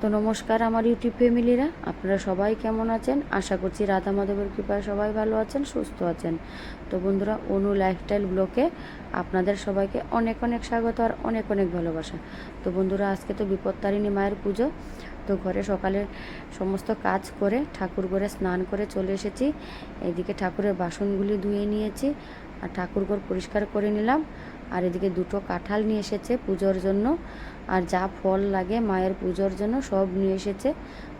তো নমস্কার আমার ইউটিউব ফ্যামিলিরা, আপনারা সবাই কেমন আছেন? আশা করছি রাধা মাধবের কৃপায় সবাই ভালো আছেন, সুস্থ আছেন। তো বন্ধুরা, অনু লাইফস্টাইল ব্লগে আপনাদের সবাইকে অনেক অনেক স্বাগত আর অনেক অনেক ভালোবাসা। তো বন্ধুরা, আজকে তো বিপত্তারিণী মায়ের পুজো। তো ঘরে সকালে সমস্ত কাজ করে ঠাকুর ঘরে স্নান করে চলে এসেছি। এদিকে ঠাকুরের বাসনগুলি ধুয়ে নিয়েছি আর ঠাকুর ঘর পরিষ্কার করে নিলাম। আর এদিকে দুটো কাঁঠাল নিয়ে এসেছে পুজোর জন্য, আর যা ফল লাগে মায়ের পুজোর জন্য সব নিয়ে এসেছে।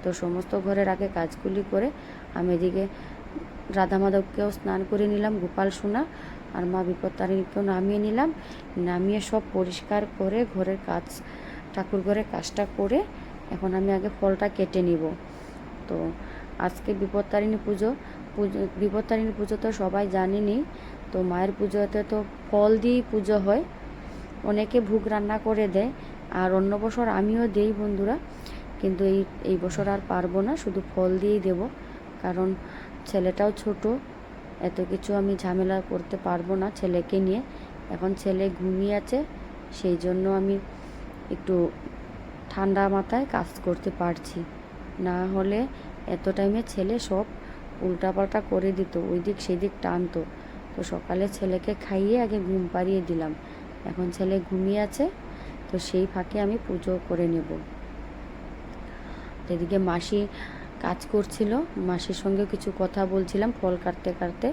তো সমস্ত ঘরের আগে কাজগুলি করে আমি এদিকে রাধা মাধবকেও স্নান করে নিলাম, গোপাল সোনা আর মা বিপত্তারিণীকেও নামিয়ে নিলাম। নামিয়ে সব পরিষ্কার করে ঘরের কাজ, ঠাকুর ঘরের কাজটা করে এখন আমি আগে ফলটা কেটে নিব। তো আজকে বিপত্তারিণী পুজো। বিপত্তারিণী পুজো তো সবাই জানেনই। তো মায়ের পুজোতে তো ফল দিয়েই পুজো হয়। অনেকে ভোগ রান্না করে দেয়, আর অন্য বছর আমিও দেই বন্ধুরা, কিন্তু এই বছর আর পারবো না, শুধু ফল দিয়েই দেব। কারণ ছেলেটাও ছোট, এত কিছু আমি ঝামেলা করতে পারবো না ছেলেকে নিয়ে। এখন ছেলে ঘুমিয়ে আছে, সেই জন্য আমি একটু ঠান্ডা মাথায় কাজ করতে পারছি। না হলে এত টাইমে ছেলে সব উল্টাপাল্টা করে দিত, ওই দিক সেদিক টানতো। তো সকালে ছেলেকে খাইয়ে আগে ঘুম পাড়িয়ে দিলাম, এখন ছেলে ঘুমিয়ে আছে। তো সেই ফাঁকে আমি পুজো করে নেব। এদিকে মাসি কাজ করছিল, মাসির সঙ্গে কিছু কথা বলছিলাম ফল কাটতে কাটতে।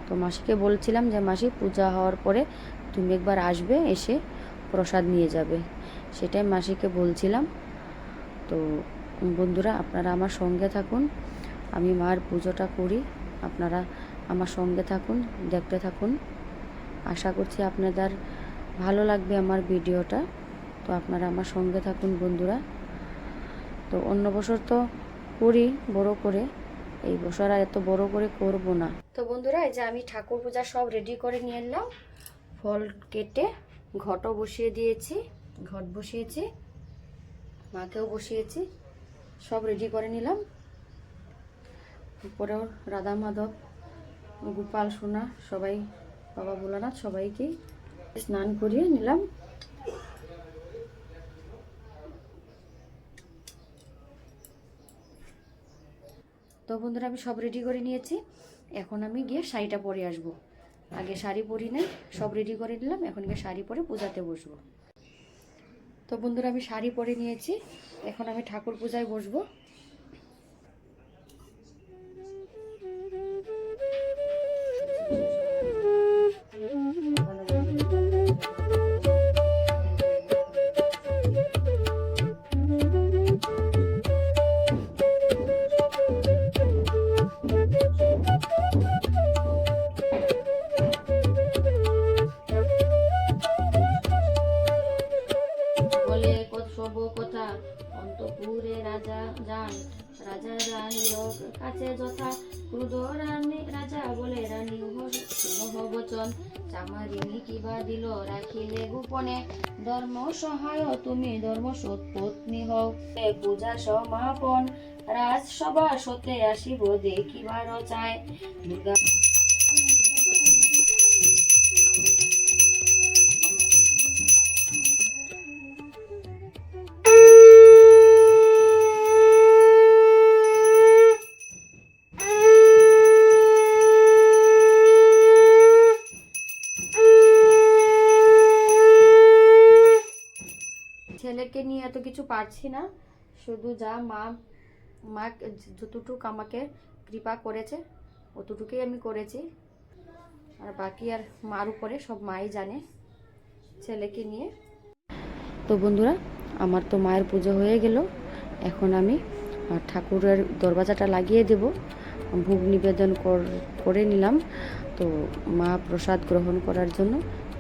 তো মাসিকে বলছিলাম যে মাসি, পূজা হওয়ার পরে তুমি একবার আসবে, এসে প্রসাদ নিয়ে যাবে, সেটাই মাসিকে বলছিলাম। তো বন্ধুরা, আপনারা আমার সঙ্গে থাকুন, আমি মার পুজোটা করি, আপনারা আমার সঙ্গে থাকুন, দেখতে থাকুন। আশা করছি আপনাদের ভালো লাগবে আমার ভিডিওটা। তো আপনারা আমার সঙ্গে থাকুন বন্ধুরা। তো অন্য বছর তো করি বড় করে, এই বছর আর এত বড় করে করব না। তো বন্ধুরা, এই যে আমি ঠাকুর পূজা সব রেডি করে নিয়ে এলাম। ফল কেটে ঘটও বসিয়ে দিয়েছি, ঘট বসিয়েছি, মাকেও বসিয়েছি, সব রেডি করে নিলাম। উপরেও রাধা মাধব, গোপাল সোনা সবাই, বাবা ভোলানাথ সবাইকেই স্নান করিয়ে নিলাম। তো বন্ধুরা, আমি সব রেডি করে নিয়েছি, এখন আমি গিয়ে শাড়িটা পরে আসব। আগে শাড়ি পরি না, সব রেডি করে নিলাম, এখন গিয়ে শাড়ি পরে পূজাতে বসবো। তো বন্ধুরা, আমি শাড়ি পরে নিয়েছি, এখন আমি ঠাকুর পূজায় বসবো। কথা অন্তপুরে রাজা যান, রাজা রানীর কাছে যথা ক্রুধ রানী, রাজা বলে রানী বচন, চামারিনী কিবা দিল রাখিলে গোপনে, ধর্ম সহায় তুমি ধর্ম সৎপত্নী হও, পূজা সমাপন রাজসভা সতে আসিব দেখিবার চায়। দুর্গা ছেলেকে নিয়ে এত কিছু পারছি না, শুধু যা মা যতটুকু আমাকে কৃপা করেছে অতটুকুই আমি করেছি, আর বাকি আর মার উপরে সব মাই জানে ছেলেকে নিয়ে। তো বন্ধুরা, আমার তো মায়ের পুজো হয়ে গেল, এখন আমি ঠাকুরের দরওয়াজাটা লাগিয়ে দেব, ভোগ নিবেদন করে নিলাম। তো মা প্রসাদ গ্রহণ করার জন্য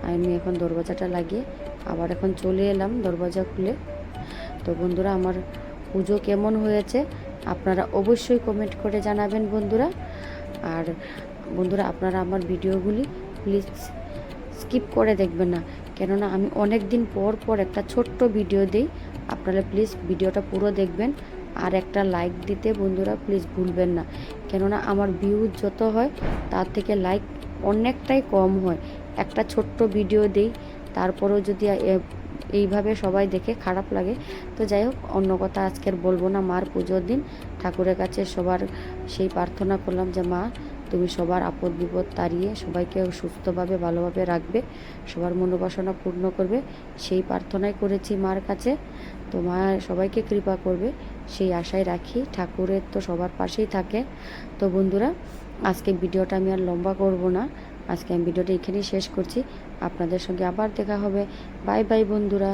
আমি এখন দরওয়াজাটা লাগিয়ে আবার এখন চলে এলাম দরওয়াজা খুলে। তো বন্ধুরা, আমার পুজো কেমন হয়েছে আপনারা অবশ্যই কমেন্ট করে জানাবেন বন্ধুরা। আর বন্ধুরা, আপনারা আমার ভিডিওগুলি প্লিজ স্কিপ করে দেখবেন না, কেননা আমি অনেক দিন পর পর একটা ছোট্ট ভিডিও দিই, আপনারা প্লিজ ভিডিওটা পুরো দেখবেন। আর একটা লাইক দিতে বন্ধুরা প্লিজ ভুলবেন না, কেননা আমার ভিউজ যত হয় তার থেকে লাইক অনেকটাই কম হয়। একটা ছোট্ট ভিডিও দিই, তারপরেও যদি এইভাবে সবাই দেখে খারাপ লাগে। তো যাই হোক, অন্য কথা আজকের বলবো না। মার পুজোর দিন ঠাকুরের কাছে সবার সেই প্রার্থনা করলাম যে মা তুমি সবার আপদ বিপদ তাড়িয়ে সবাইকে সুস্থভাবে ভালোভাবে রাখবে, সবার মনোবাসনা পূর্ণ করবে, সেই প্রার্থনাই করেছি মার কাছে। তো মা সবাইকে কৃপা করবে সেই আশায় রাখি। ঠাকুরের তো সবার পাশেই থাকে। তো বন্ধুরা, আজকে ভিডিওটা আমি আর লম্বা করব না, আজকে আমি ভিডিওটা এখানেই শেষ করছি। আপনাদের সঙ্গে আবার দেখা হবে। বাই বাই বন্ধুরা।